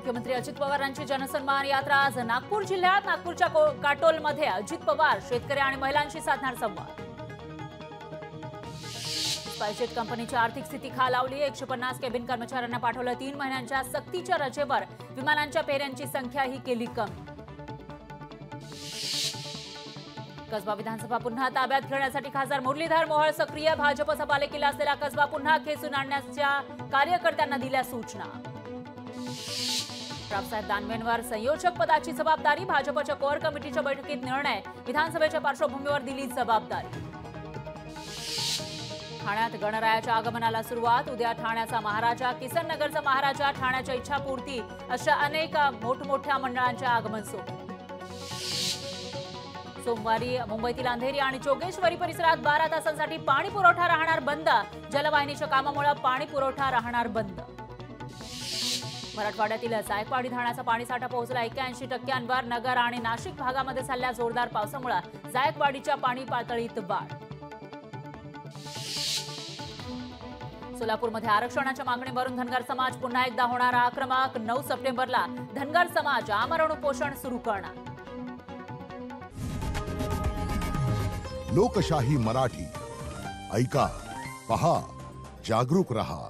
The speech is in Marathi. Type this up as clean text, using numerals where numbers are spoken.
मुख्यमंत्री अजित पवारांची जनसन्मान यात्रा आज नागपूर जिल्ह्यात नागपूरच्या काटोलमध्ये अजित पवार शेतकरी आणि महिलांशी साधणार संवाद। स्पाइसजेट कंपनीची आर्थिक स्थिती खालावली। 150 केबिन कर्मचाऱ्यांना पाठवलं 3 महिन्यांच्या सक्तीच्या रजेवर। विमानांच्या फेऱ्यांची संख्याही केली कमी। कसबा विधानसभा पुन्हा ताब्यात घेण्यासाठी खासदार मुरलीधर मोहोळ सक्रिय। भाजप सभालेखीला असलेला कसबा पुन्हा खेचून आणण्याच्या कार्यकर्त्यांना दिल्या सूचना। रावसाहेब दानवेंवर संयोजक पदाची जबाबदारी। भाजपच्या कोर कमिटीच्या बैठकीत निर्णय। विधानसभेच्या पार्श्वभूमीवर दिली जबाबदारी। ठाण्यात गणरायाच्या आगमनाला सुरुवात। उद्या ठाण्याचा महाराजा, किसन नगरचा महाराजा, ठाण्याच्या इच्छापूर्ती अशा अनेक मोठमोठ्या मंडळांचे आगमन सोमवारी मुंबईतील अंधेरी आणि जोगेश्वरी परिसरात 12 तासांसाठी पाणी पुरवठा राहणार बंद। जलवाहिनीच्या कामामुळे पाणी पुरवठा राहणार बंद। मराठवाड्यातील जायकवाडी धरणाचा पाणीसाठा पोहोचला 81%। नगर आणि नाशिक भागामध्ये झालेल्या जोरदार पावसामुळे जायकवाडीच्या पाणी पातळीत वाढ। सोलापूरमध्ये आरक्षणाच्या मागणीवरून धनगर समाज पुन्हा एकदा होणार आक्रमक। 9 सप्टेंबरला धनगर समाज आमरण उपोषण सुरू करणार। लोकशाही मराठी ऐका, पहा, जागरूक रहा।